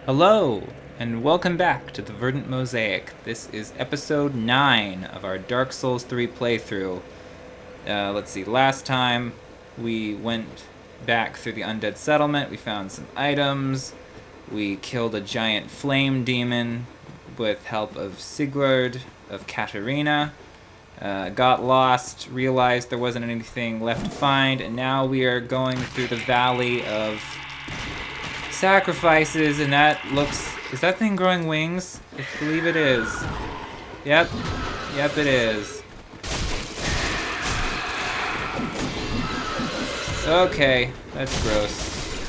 Hello, and welcome back to the Verdant Mosaic. This is episode 9 of our Dark Souls 3 playthrough. Let's see, last time we went back through the Undead Settlement, we found some items, we killed a giant flame demon with help of Sigurd, of Katarina, got lost, realized there wasn't anything left to find, and now we are going through the Valley of Sacrifices, and that looks... Is that thing growing wings? I believe it is. Yep, it is. Okay, that's gross.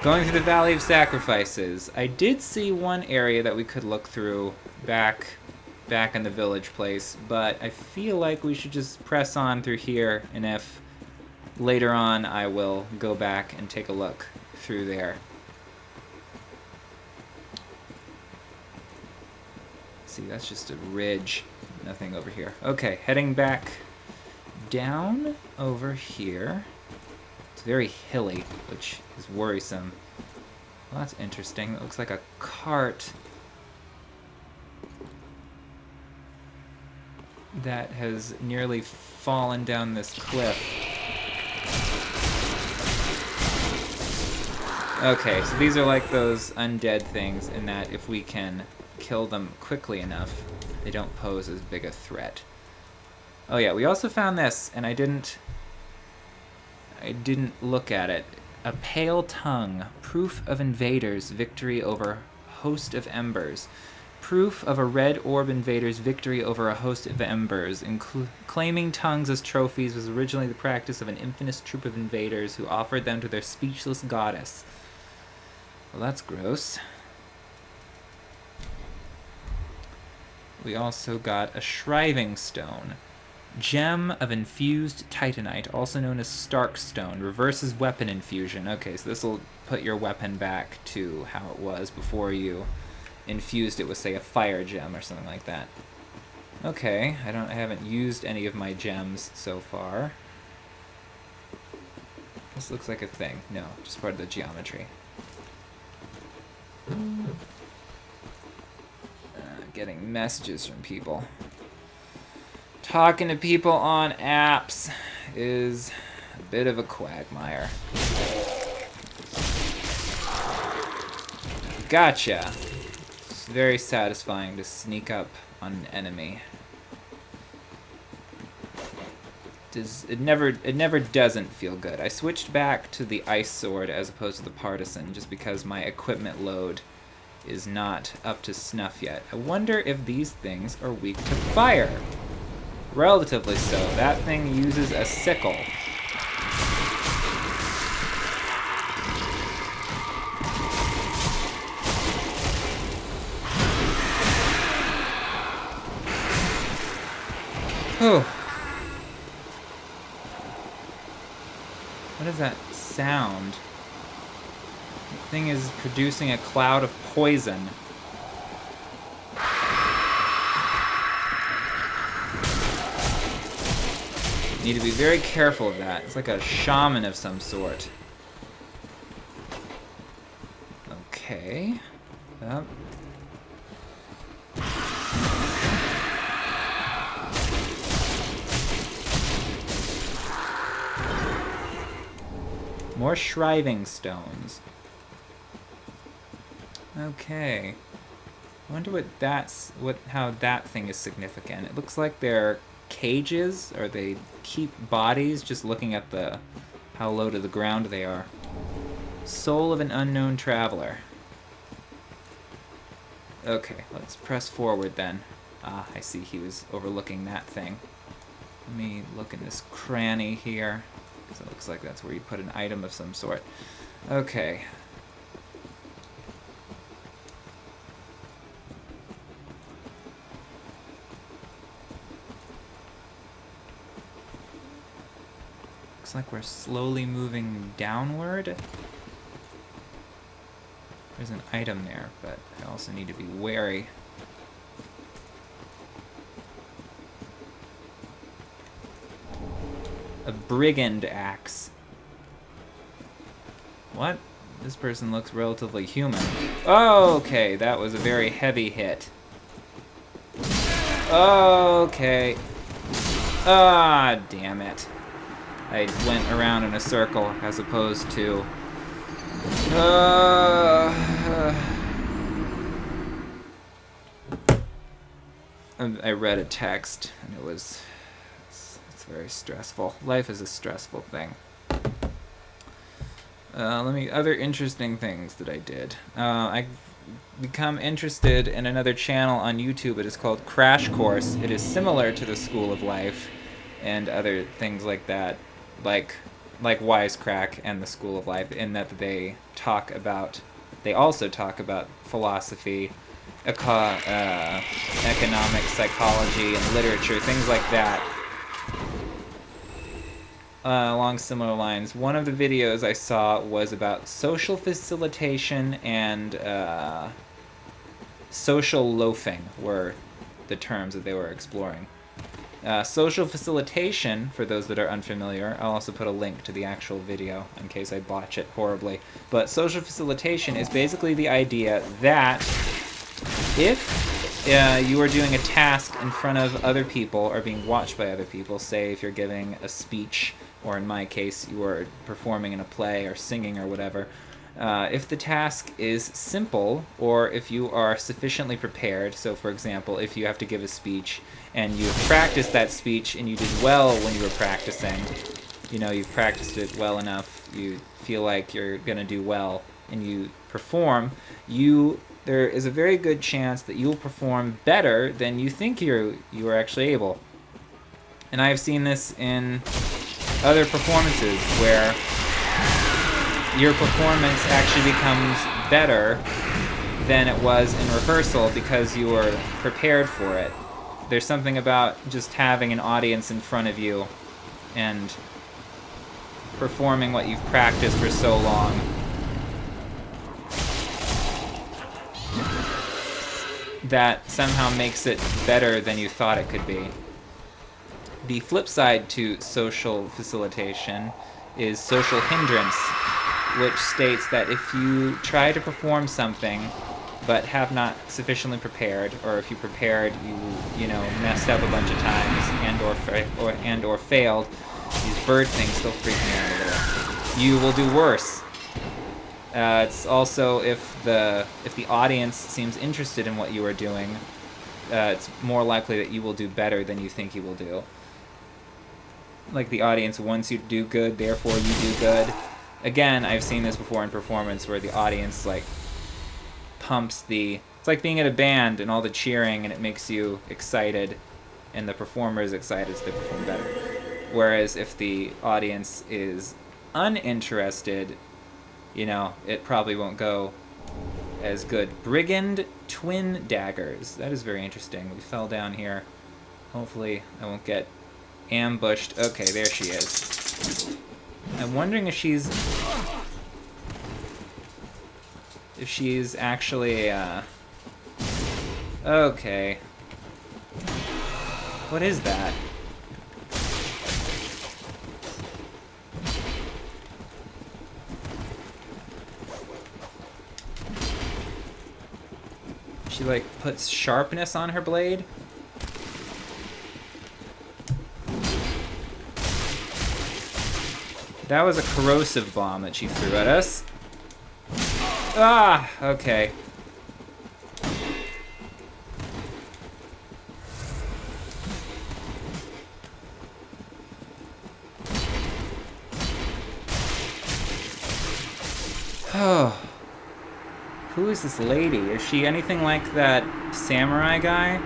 Going through the Valley of Sacrifices. I did see one area that we could look through back in the village place, but I feel like we should just press on through here, and if later on I will go back and take a look through there. See, that's just a ridge. Nothing over here. Okay, heading back down over here. It's very hilly, which is worrisome. Well, that's interesting. It looks like a cart that has nearly fallen down this cliff. Okay, so these are like those undead things in that if we can kill them quickly enough, they don't pose as big a threat. Oh yeah, we also found this, and I didn't look at it. A pale tongue, proof of invaders' victory over host of embers. Proof of a red orb invader's victory over a host of embers. Claiming tongues as trophies was originally the practice of an infamous troop of invaders who offered them to their speechless goddess. Well, that's gross. We also got a shriving stone. Gem of infused titanite, also known as stark stone. Reverses weapon infusion. Okay, so this will put your weapon back to how it was before you infused it with, say, a fire gem or something like that. Okay, I haven't used any of my gems so far. This looks like a thing. No, just part of the geometry. Getting messages from people. Talking to people on apps is a bit of a quagmire. Gotcha. It's very satisfying to sneak up on an enemy. It never doesn't feel good. I switched back to the ice sword as opposed to the partisan just because my equipment load is not up to snuff yet. I wonder if these things are weak to fire. Relatively so. That thing uses a sickle. Whew. What is that sound? The thing is producing a cloud of poison. Need to be very careful of that. It's like a shaman of some sort. Okay. Yep. More shriving stones. Okay. I wonder how that thing is significant. It looks like they're cages, or they keep bodies, just looking at how low to the ground they are. Soul of an unknown traveler. Okay, let's press forward then. Ah, I see he was overlooking that thing. Let me look in this cranny here, because it looks like that's where you put an item of some sort. Okay. Looks like we're slowly moving downward. There's an item there, but I also need to be wary. A brigand axe. What? This person looks relatively human. Okay, that was a very heavy hit. Okay. Ah, damn it. I went around in a circle as opposed to... I read a text, and it was... It's very stressful. Life is a stressful thing. Other interesting things that I did. I've become interested in another channel on YouTube. It is called Crash Course. It is similar to the School of Life and other things like that, like Wisecrack and the School of Life, in that they also talk about philosophy, economics, psychology, and literature, things like that. Along similar lines. One of the videos I saw was about social facilitation and social loafing were the terms that they were exploring. Social facilitation, for those that are unfamiliar, I'll also put a link to the actual video in case I botch it horribly, but social facilitation is basically the idea that if you are doing a task in front of other people or being watched by other people, say if you're giving a speech, or in my case, you are performing in a play or singing or whatever, if the task is simple, or if you are sufficiently prepared, so for example, if you have to give a speech and you've practiced that speech and you did well when you were practicing, you've practiced it well enough, you feel like you're going to do well, and you perform, there is a very good chance that you'll perform better than you think you are actually able. And I've seen this in other performances where your performance actually becomes better than it was in rehearsal because you were prepared for it. There's something about just having an audience in front of you and performing what you've practiced for so long. That somehow makes it better than you thought it could be. The flip side to social facilitation is social hindrance, which states that if you try to perform something but have not sufficiently prepared, or if you prepared, you messed up a bunch of times and or failed, these bird things still freak me out a little, you will do worse. It's also if the audience seems interested in what you are doing, it's more likely that you will do better than you think you will do. Like the audience wants you to do good, therefore you do good. Again, I've seen this before in performance where the audience pumps it's like being at a band and all the cheering, and it makes you excited, and the performer is excited, so they perform better. Whereas if the audience is uninterested, it probably won't go as good. Brigand twin daggers. That is very interesting. We fell down here. Hopefully I won't get ambushed. Okay, there she is. I'm wondering if she's actually okay. What is that? She puts sharpness on her blade. That was a corrosive bomb that she threw at us. Ah, okay. Oh. Who is this lady? Is she anything like that samurai guy?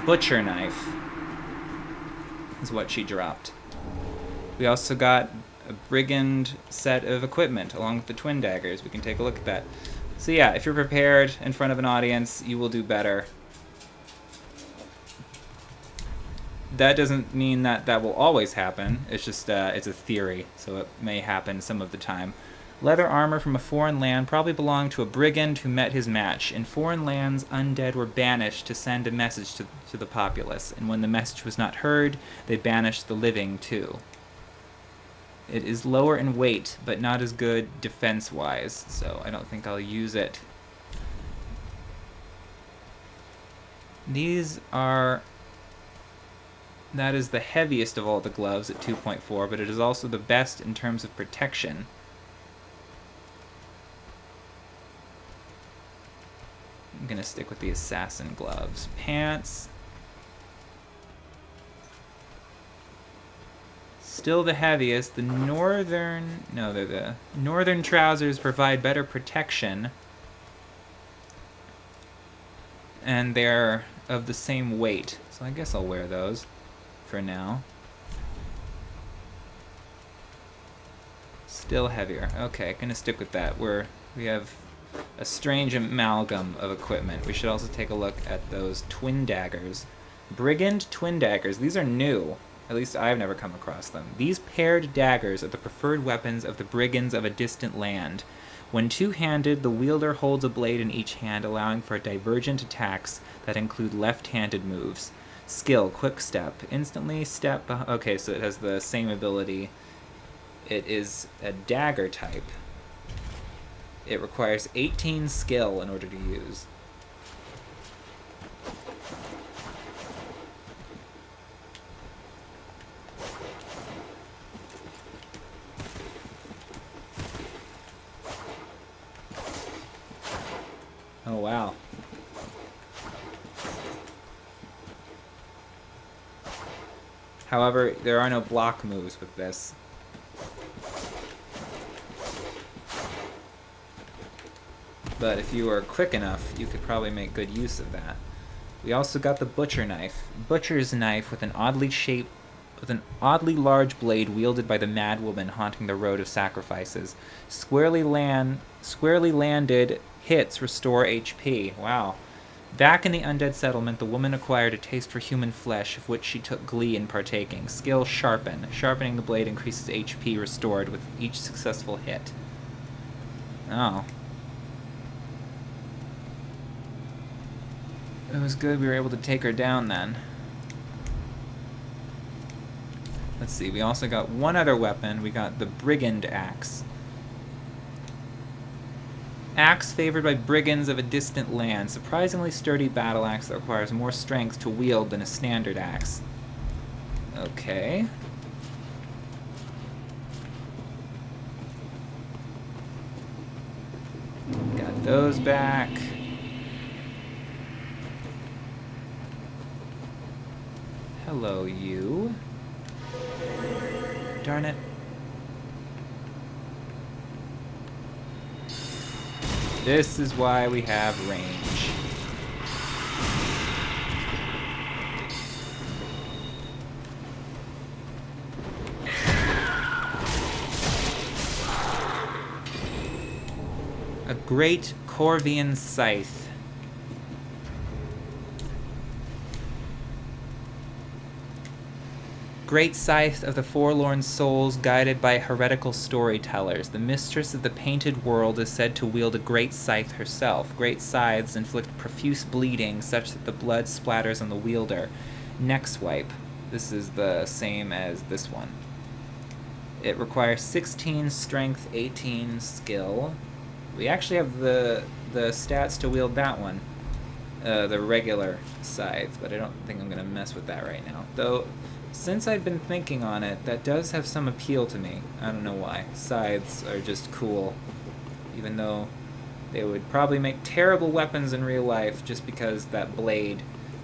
Butcher knife is what she dropped. We also got a brigand set of equipment along with the twin daggers. We can take a look at that. So yeah, if you're prepared in front of an audience, you will do better. That doesn't mean that will always happen. It's just it's a theory, so it may happen some of the time. Leather armor from a foreign land probably belonged to a brigand who met his match. In foreign lands, undead were banished to send a message to the populace, and when the message was not heard, they banished the living too. It is lower in weight, but not as good defense-wise, so I don't think I'll use it. These are... That is the heaviest of all the gloves at 2.4, but it is also the best in terms of protection. I'm gonna stick with the assassin gloves. Pants. Still the heaviest. The northern... No, they're the... Northern trousers provide better protection. And they're of the same weight. So I guess I'll wear those for now. Still heavier. Okay, gonna stick with that. We have a strange amalgam of equipment. We should also take a look at those twin daggers. Brigand twin daggers. These are new. At least I've never come across them. These paired daggers are the preferred weapons of the brigands of a distant land. When two-handed, the wielder holds a blade in each hand, allowing for divergent attacks that include left-handed moves. Skill, quick step. Instantly step... Okay, so it has the same ability. It is a dagger type. It requires 18 skill in order to use. Oh, wow. However, there are no block moves with this. But if you were quick enough, you could probably make good use of that. We also got the butcher knife. Butcher's knife with an oddly large blade wielded by the mad woman haunting the road of sacrifices. Squarely landed hits restore HP. Wow. Back in the undead settlement, the woman acquired a taste for human flesh, of which she took glee in partaking. Skill sharpen. Sharpening the blade increases HP restored with each successful hit. Oh. It was good we were able to take her down then. Let's see, we also got one other weapon. We got the Brigand Axe. Axe favored by brigands of a distant land. Surprisingly sturdy battle axe that requires more strength to wield than a standard axe. Okay. Got those back. Hello, you. Darn it. This is why we have range. A great Corvian scythe. Great scythe of the forlorn souls guided by heretical storytellers. The mistress of the painted world is said to wield a great scythe herself. Great scythes inflict profuse bleeding such that the blood splatters on the wielder. Neck swipe. This is the same as this one. It requires 16 strength, 18 skill. We actually have the stats to wield that one. The regular scythe, but I don't think I'm going to mess with that right now. Though, since I've been thinking on it, that does have some appeal to me. I don't know why. Scythes are just cool. Even though they would probably make terrible weapons in real life just because that blade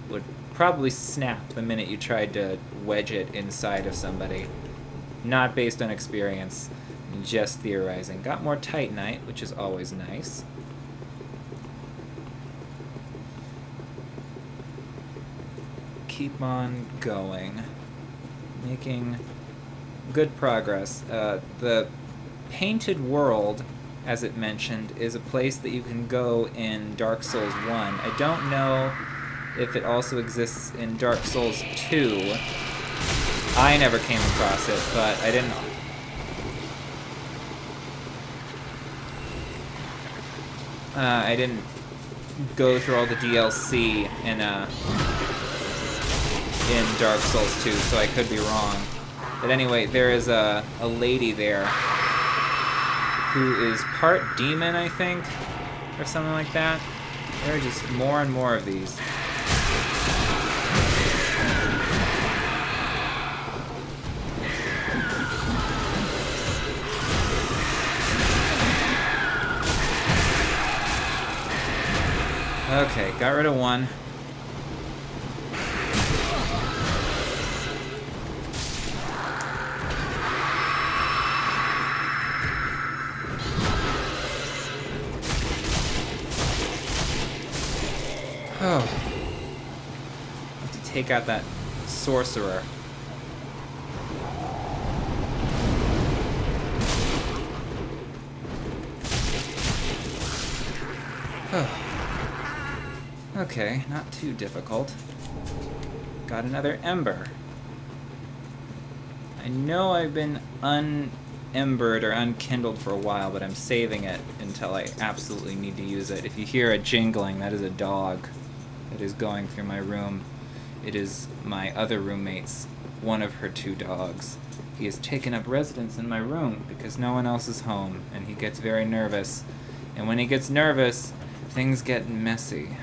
would probably snap the minute you tried to wedge it inside of somebody. Not based on experience, just theorizing. Got more Titanite, which is always nice. Keep on going. Making good progress. The Painted World, as it mentioned, is a place that you can go in Dark Souls 1. I don't know if it also exists in Dark Souls 2. I never came across it, but I didn't go through all the DLC in Dark Souls 2, so I could be wrong. But anyway, there is a lady there who is part demon, I think, or something like that. There are just more and more of these. Okay, got rid of one. Oh. Have to take out that sorcerer. Oh. Okay, not too difficult. Got another ember. I know I've been unembered or unkindled for a while, but I'm saving it until I absolutely need to use it. If you hear a jingling, that is a dog that is going through my room. It is my other roommate's, one of her 2 dogs. He has taken up residence in my room because no one else is home, and he gets very nervous. And when he gets nervous, things get messy.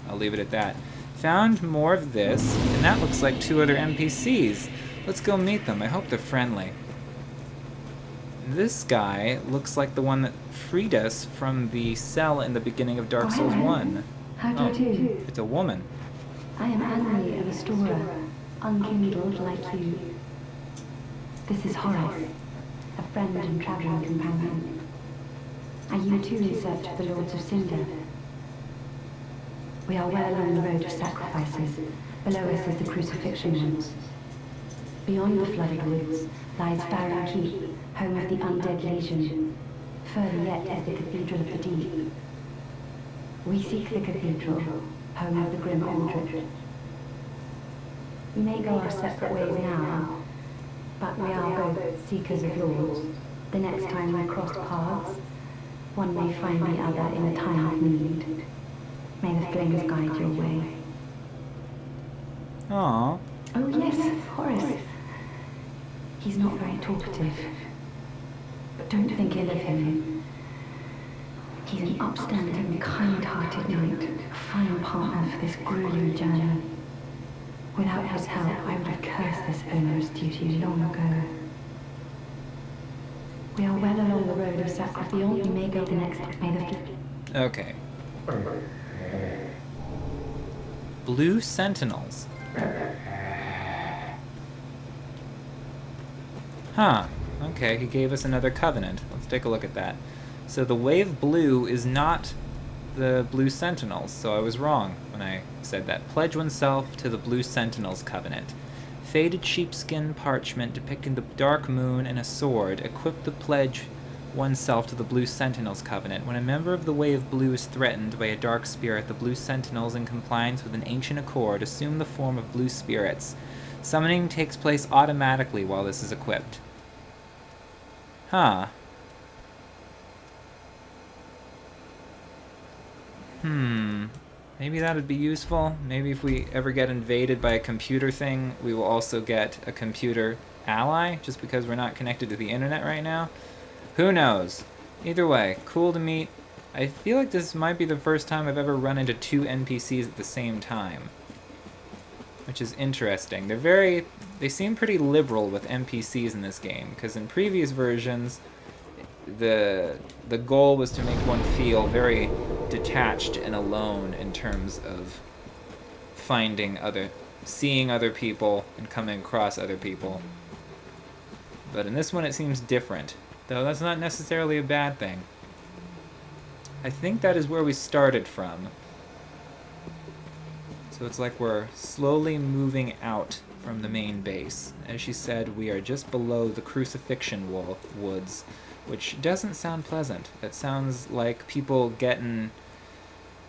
I'll leave it at that. Found more of this, and that looks like 2 other NPCs. Let's go meet them. I hope they're friendly. This guy looks like the one that freed us from the cell in the beginning of Dark Souls 1. How do you do? It's a woman. I am Anne, a restorer, unkindled like you. This is Horace, a friend and traveling companion. Are you too in search of the Lords of Cinder? We are well along the road of sacrifices. Below us is the crucifixion ones. Beyond the flooded woods lies Farron Keep, home of the undead legion. Further yet is the Cathedral of the Deep. We seek the cathedral, home of the grim Aldred. We may go our separate ways now, but we are both seekers of lords. The next time we cross paths, one may find the other in a time of need. May the flames guide your way. Aww. Oh yes, Horace. He's not very talkative, but don't think ill of him. He's an upstanding, kind-hearted knight, a fine partner for this grueling journey. Without his help, I would have cursed this onerous duty long ago. We are well along the road of sacrifice. You may go the next. May the... Okay. Blue Sentinels. Huh. Okay, he gave us another covenant. Let's take a look at that. So the wave blue is not the Blue Sentinels, so I was wrong when I said that. Pledge oneself to the Blue Sentinels covenant. Faded sheepskin parchment depicting the dark moon and a sword. Equip the pledge oneself to the Blue Sentinels covenant. When a member of the Wave Blue is threatened by a dark spirit, the Blue Sentinels, in compliance with an ancient accord, assume the form of blue spirits. Summoning takes place automatically while this is equipped. Huh. Maybe that would be useful. Maybe if we ever get invaded by a computer thing, we will also get a computer ally, just because we're not connected to the internet right now. Who knows? Either way, cool to meet. I feel like this might be the first time I've ever run into 2 NPCs at the same time, which is interesting. They seem pretty liberal with NPCs in this game, because in previous versions, the goal was to make one feel very detached and alone in terms of seeing other people and coming across other people. But in this one it seems different, though that's not necessarily a bad thing. I think that is where we started from. So it's like we're slowly moving out from the main base. As she said, we are just below the crucifixion woods, which doesn't sound pleasant. It sounds like people getting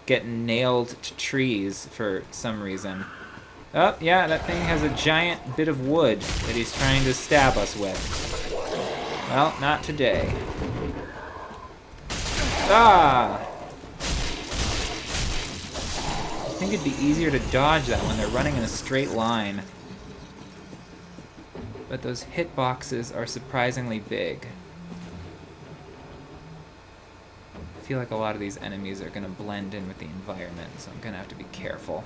nailed to trees for some reason. Oh, yeah, that thing has a giant bit of wood that he's trying to stab us with. Well, not today. Ah! I think it'd be easier to dodge that when they're running in a straight line. but those hitboxes are surprisingly big. I feel like a lot of these enemies are going to blend in with the environment, so I'm going to have to be careful.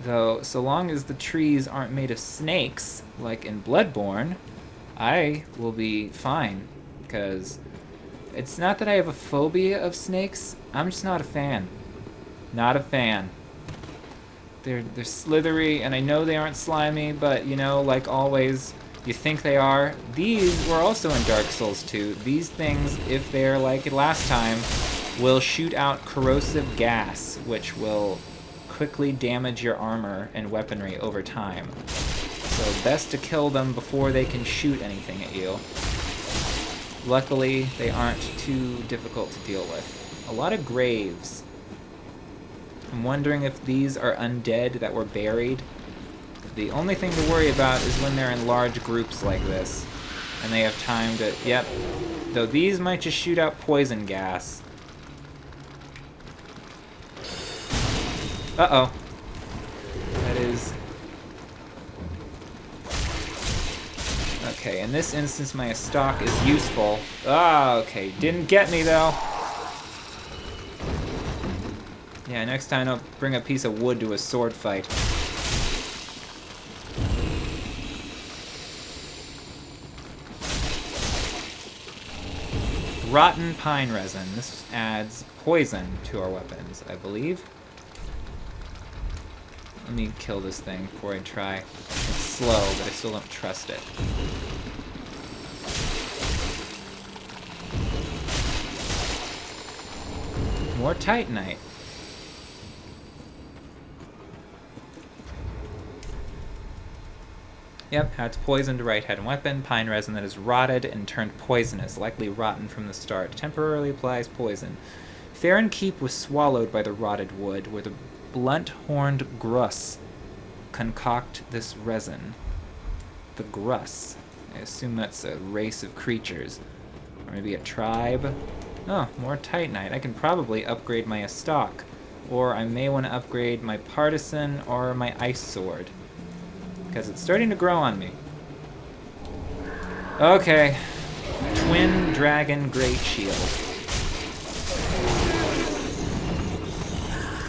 Though, so long as the trees aren't made of snakes, like in Bloodborne, I will be fine, because it's not that I have a phobia of snakes, I'm just not a fan. Not a fan. They're slithery, and I know they aren't slimy, but, you know, like always, you think they are. These were also in Dark Souls 2. These things, if they're like last time, will shoot out corrosive gas, which will quickly damage your armor and weaponry over time. So best to kill them before they can shoot anything at you. Luckily, they aren't too difficult to deal with. A lot of graves. I'm wondering if these are undead that were buried. The only thing to worry about is when they're in large groups like this, and they have time to... Yep. Though these might just shoot out poison gas. Uh-oh. That is... Okay, in this instance, my stock is useful. Ah, okay. Didn't get me, though. Yeah, next time I'll bring a piece of wood to a sword fight. Rotten pine resin. This adds poison to our weapons, I believe. Let me kill this thing before I try. It's slow, but I still don't trust it. More titanite. Yep, adds poison to right-hand weapon. Pine resin that is rotted and turned poisonous, likely rotten from the start. Temporarily applies poison. Farron Keep was swallowed by the rotted wood, where the blunt-horned Gruss concoct this resin. The Gruss. I assume that's a race of creatures. Or maybe a tribe. Oh, more titanite. I can probably upgrade my stock. Or I may want to upgrade my partisan or my ice sword. Because it's starting to grow on me. Okay. Twin Dragon Great Shield.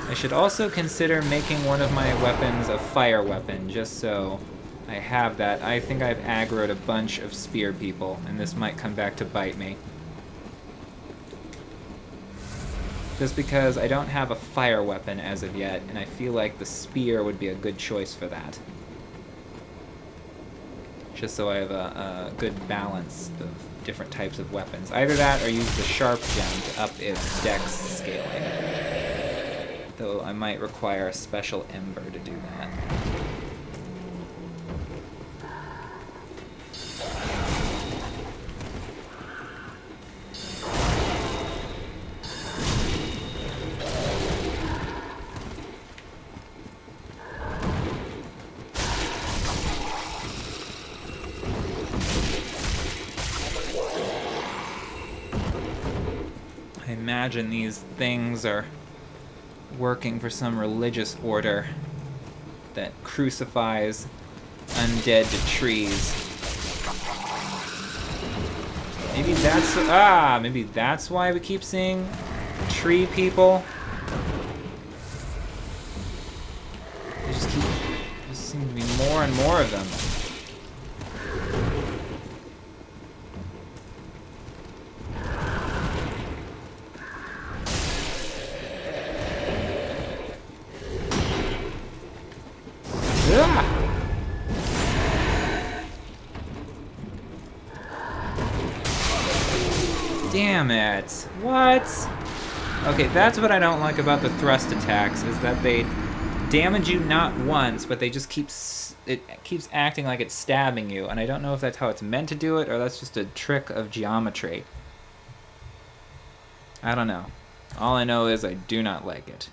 I should also consider making one of my weapons a fire weapon, just so I have that. I think I've aggroed a bunch of spear people, and this might come back to bite me. Just because I don't have a fire weapon as of yet, and I feel like the spear would be a good choice for that. Just so I have a good balance of different types of weapons. Either that or use the sharp gem to up its dex scaling. Though I might require a special ember to do that. I imagine these things are working for some religious order that crucifies undead to trees. Maybe that's why we keep seeing tree people. There just seem to be more and more of them. Damn it. What? Okay, that's what I don't like about the thrust attacks, is that they damage you not once, but they just keeps acting like it's stabbing you, and I don't know if that's how it's meant to do it, or that's just a trick of geometry. I don't know. All I know is I do not like it.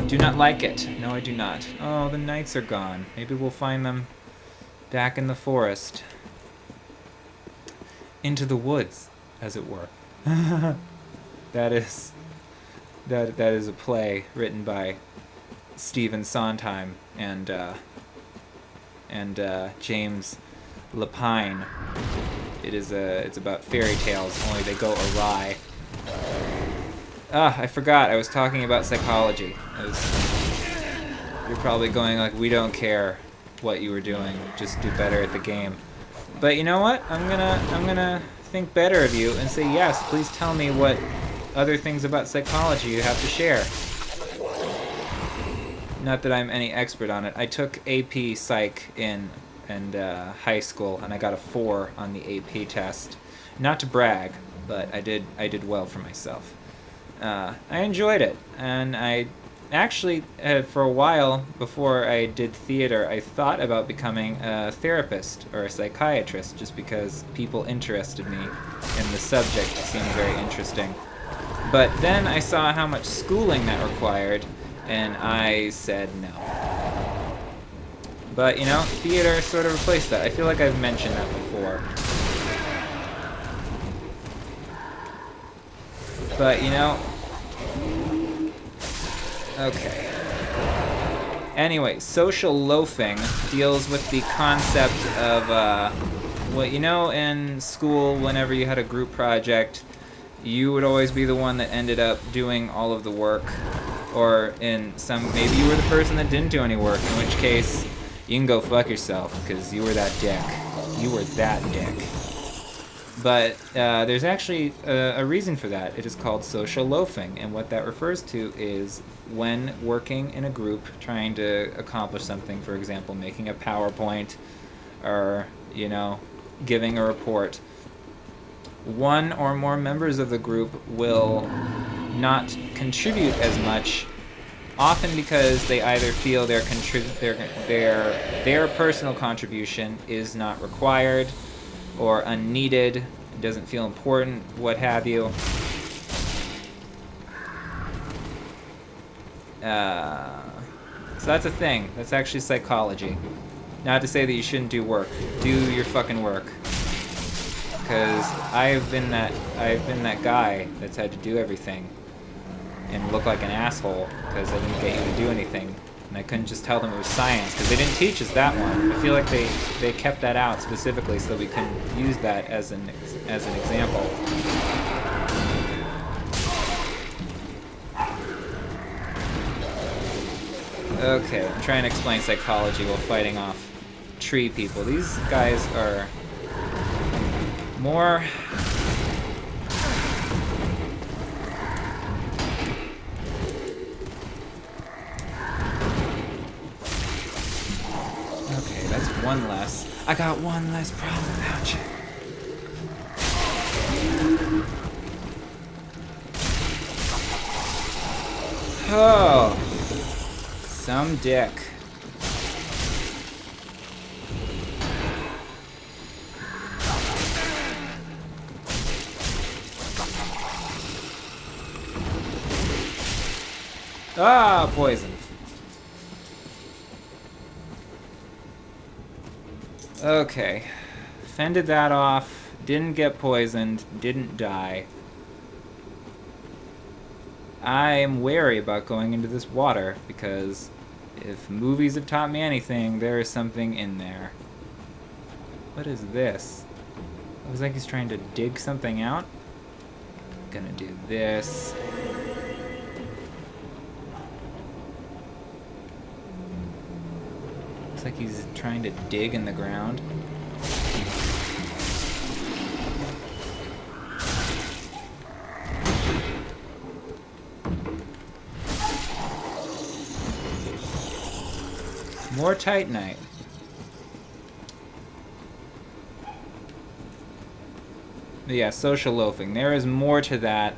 Do not like it. No, I do not. Oh, the knights are gone. Maybe we'll find them back in the forest. Into the woods, as it were. That is a play written by Stephen Sondheim and and James Lapine. It's about fairy tales, only they go awry. I forgot. I was talking about psychology. You're probably going like, we don't care what you were doing. Just do better at the game. But you know what? I'm gonna think better of you and say yes. Please tell me what other things about psychology you have to share. Not that I'm any expert on it. I took AP Psych in high school, and I got a 4 on the AP test. Not to brag, but I did well for myself. I enjoyed it, and I actually, for a while before I did theater, I thought about becoming a therapist or a psychiatrist, just because people interested me, and the subject seemed very interesting. But then I saw how much schooling that required, and I said no. But, you know, theater sort of replaced that. I feel like I've mentioned that before. But, you know... Okay. Anyway, social loafing deals with the concept of, well, you know, in school, whenever you had a group project, you would always be the one that ended up doing all of the work. Or maybe you were the person that didn't do any work, in which case, you can go fuck yourself, because you were that dick. You were that dick. But there's actually a reason for that. It is called social loafing, and what that refers to is when working in a group trying to accomplish something, for example, making a PowerPoint or, you know, giving a report, one or more members of the group will not contribute as much, often because they either feel their personal contribution is not required or unneeded, doesn't feel important, what have you. So that's a thing. That's actually psychology. Not to say that you shouldn't do work. Do your fucking work. Because I've been that guy that's had to do everything and look like an asshole because I didn't get you to do anything. And I couldn't just tell them it was science, because they didn't teach us that one. I feel like they kept that out specifically so that we couldn't use that as an example. Okay, I'm trying to explain psychology while fighting off tree people. These guys are more... Okay, that's one less. I got one less problem without you. Oh, some dick. Ah, poison. Okay. Fended that off. Didn't get poisoned. Didn't die. I'm wary about going into this water, because if movies have taught me anything, there is something in there. What is this? It looks like he's trying to dig something out. Gonna do this. Looks like he's trying to dig in the ground. More Titanite. But yeah, social loafing. There is more to that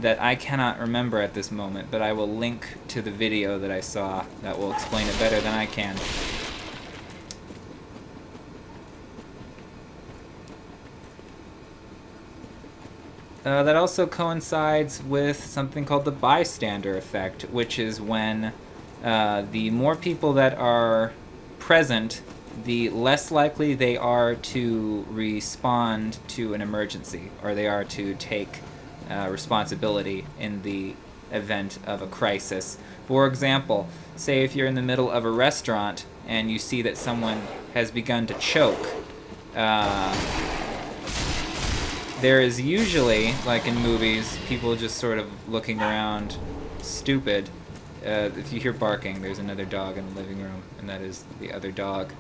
I cannot remember at this moment, but I will link to the video that I saw that will explain it better than I can. That also coincides with something called the bystander effect, which is when the more people that are present, the less likely they are to respond to an emergency, or they are to take responsibility in the event of a crisis. For example, say if you're in the middle of a restaurant and you see that someone has begun to choke. There is usually, like in movies, people just sort of looking around stupid. If you hear barking, there's another dog in the living room, and that is the other dog.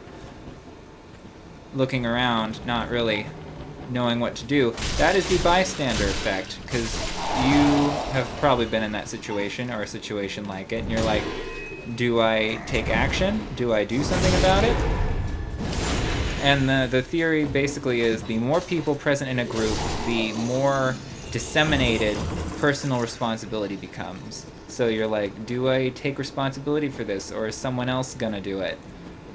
Looking around, not really knowing what to do. That is the bystander effect, because you have probably been in that situation or a situation like it, and you're like, do I take action? Do I do something about it? And the theory basically is the more people present in a group, the more disseminated personal responsibility becomes. So you're like, do I take responsibility for this, or is someone else gonna do it?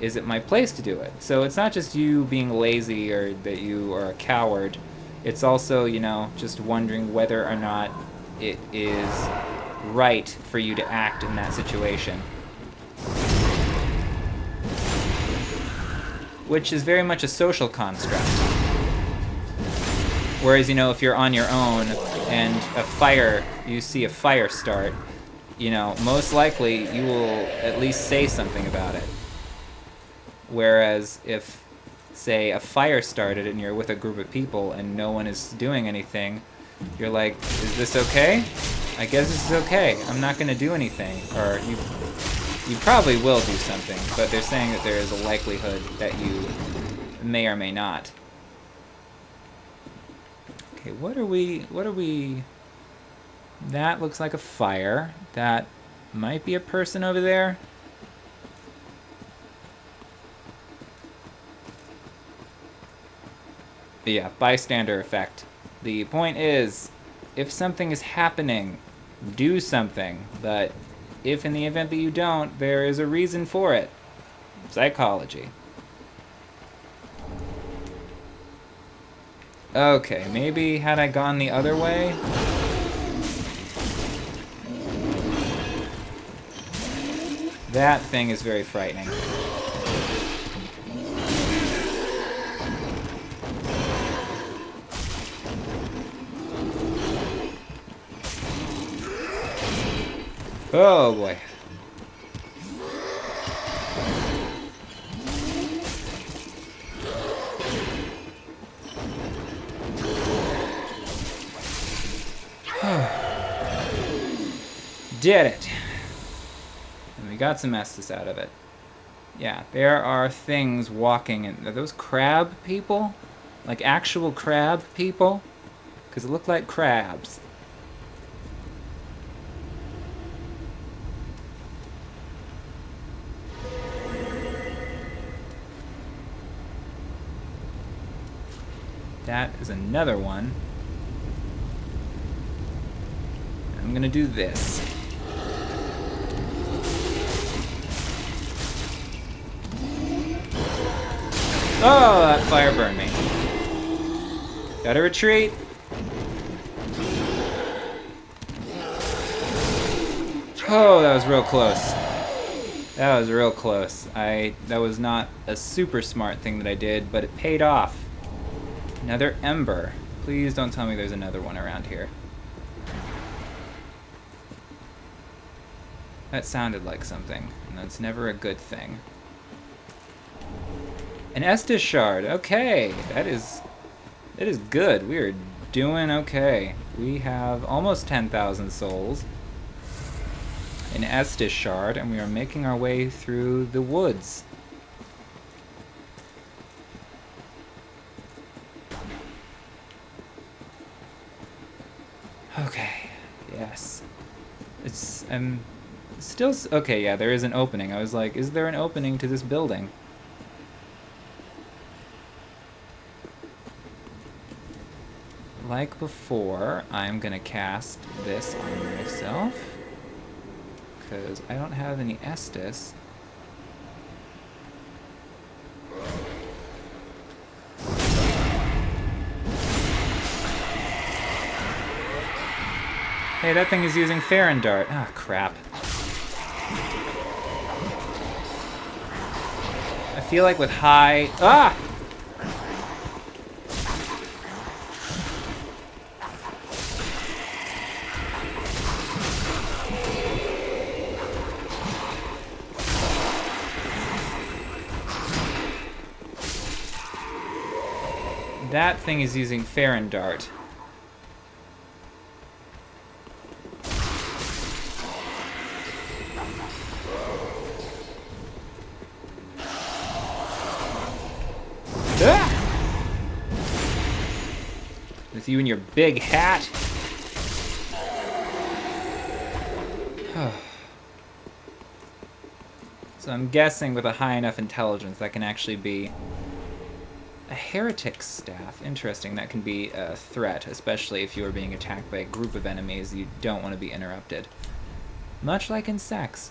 Is it my place to do it? So it's not just you being lazy or that you are a coward. It's also, just wondering whether or not it is right for you to act in that situation. Which is very much a social construct. Whereas, if you're on your own and you see a fire start, most likely you will at least say something about it. Whereas if, say, a fire started and you're with a group of people and no one is doing anything, you're like, is this okay? I guess this is okay. I'm not going to do anything. Or you probably will do something, but they're saying that there is a likelihood that you may or may not. Okay, what are we... That looks like a fire. That might be a person over there. But yeah, bystander effect. The point is, if something is happening, do something. But if in the event that you don't, there is a reason for it. Psychology. Okay, maybe had I gone the other way? That thing is very frightening. Oh boy. Did it. And we got some Estus out of it. Yeah, there are things walking in. Are those crab people? Like actual crab people? Because it looked like crabs. That is another one. I'm gonna do this. Oh, that fire burned me. Gotta retreat. Oh, that was real close. That was real close. That was not a super smart thing that I did, but it paid off. Another ember. Please don't tell me there's another one around here. That sounded like something, and that's never a good thing. An Estus shard. Okay, that is good. We are doing okay. We have almost 10,000 souls. An Estus shard, and we are making our way through the woods. Okay, yes. It's, still, okay, yeah, there is an opening. I was like, is there an opening to this building? Like before, I'm gonna cast this on myself, because I don't have any Estus. Hey, that thing is using Farron Dart. Ah, crap. I feel like with high... Ah! That thing is using Farron Dart. Ah! With you and your big hat. So I'm guessing with a high enough intelligence that can actually be a heretic's staff. Interesting, that can be a threat, especially if you are being attacked by a group of enemies. You don't want to be interrupted. Much like in sex.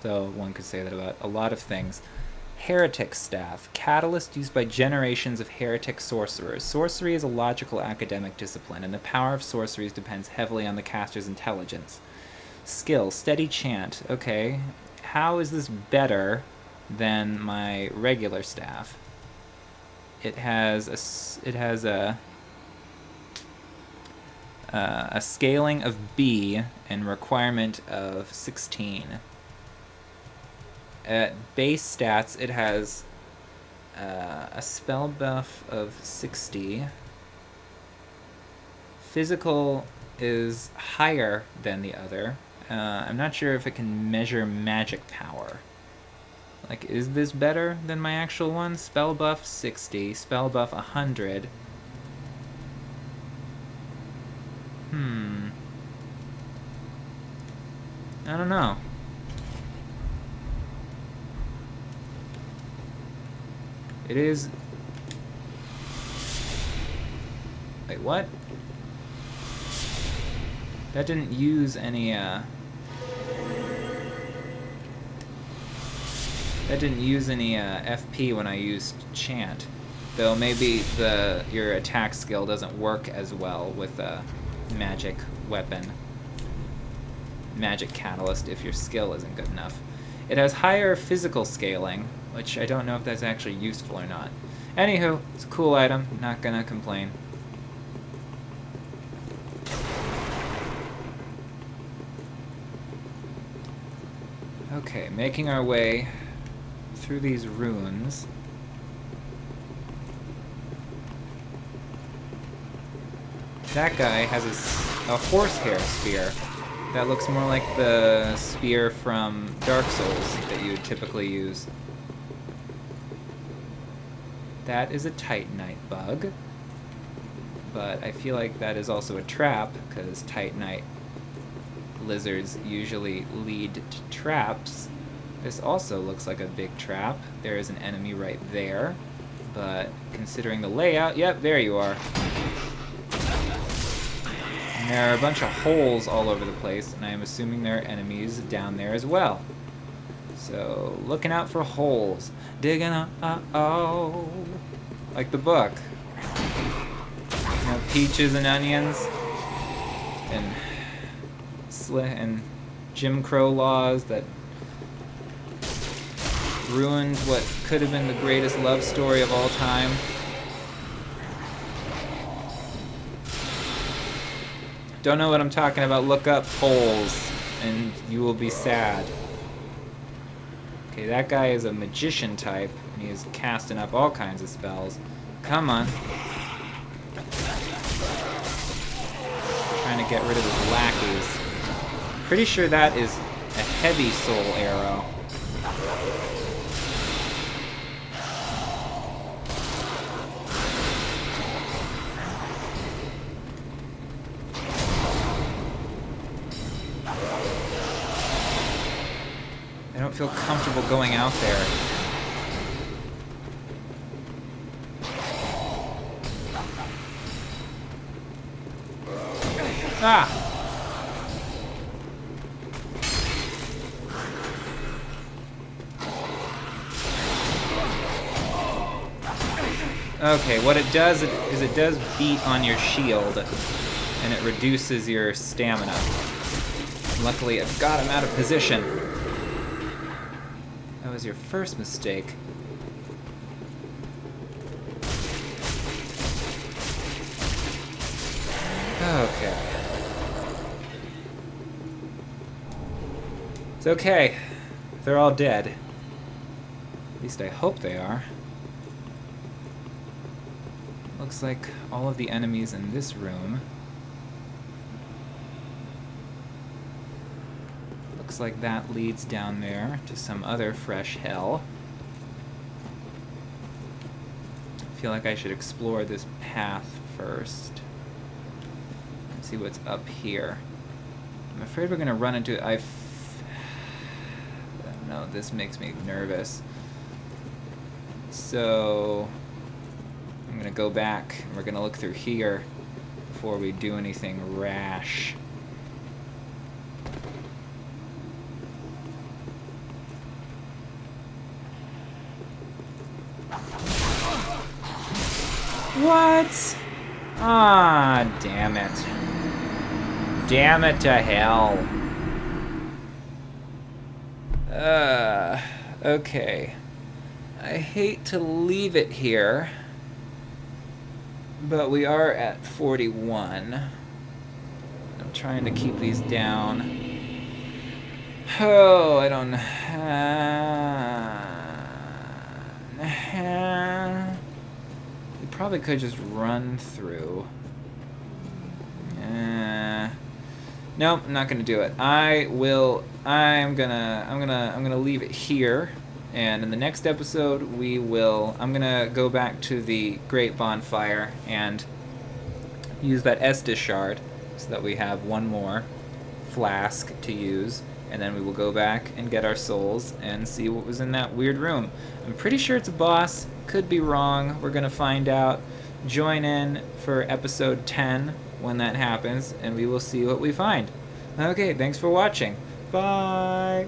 Though one could say that about a lot of things. Heretic staff, catalyst used by generations of heretic sorcerers. Sorcery is a logical academic discipline, and the power of sorceries depends heavily on the caster's intelligence. Skill, steady chant. Okay, how is this better than my regular staff? It has a scaling of B and requirement of 16. At base stats, it has a spell buff of 60. Physical is higher than the other. I'm not sure if it can measure magic power. Like, is this better than my actual one? Spell buff 60, spell buff 100. I don't know. It is... Wait, what? That didn't use any, That didn't use any, FP when I used Chant. Though maybe your attack skill doesn't work as well with a magic weapon. Magic catalyst if your skill isn't good enough. It has higher physical scaling, which I don't know if that's actually useful or not. Anywho, it's a cool item, not gonna complain. Okay, making our way through these ruins. That guy has a horsehair spear. That looks more like the spear from Dark Souls that you would typically use. That is a Titanite bug. But I feel like that is also a trap, because Titanite lizards usually lead to traps. This also looks like a big trap. There is an enemy right there. But considering the layout, yep, there you are. And there are a bunch of holes all over the place, and I am assuming there are enemies down there as well. So, looking out for holes. Digging oh, like the book. You know, peaches and onions. And Jim Crow laws that ruined what could have been the greatest love story of all time. Don't know what I'm talking about? Look up holes, and you will be sad. Okay, that guy is a magician type, and he is casting up all kinds of spells. Come on. Trying to get rid of his lackeys. Pretty sure that is a heavy soul arrow. I don't feel comfortable going out there. Ah! Okay, what it does is it does beat on your shield, and it reduces your stamina. Luckily, it got him out of position. That was your first mistake. Okay. It's okay. They're all dead. At least I hope they are. looks like all of the enemies in this room. Looks like that leads down there to some other fresh hell. I feel like I should explore this path first. See what's up here. I'm afraid we're gonna run into... I don't know, this makes me nervous. So... I'm gonna go back, and we're gonna look through here before we do anything rash. What? Ah, damn it. Damn it to hell. Okay. I hate to leave it here, but we are at 41. I'm trying to keep these down. Oh, I don't... we probably could just run through. Nope, I'm not gonna do it. I'm gonna leave it here, and in the next episode I'm gonna go back to the Great Bonfire and use that Estus shard so that we have one more flask to use, and then we will go back and get our souls and see what was in that weird room. I'm pretty sure it's a boss, could be wrong, we're gonna find out. Join in for episode 10 when that happens, and we will see what we find. Okay, thanks for watching. Bye!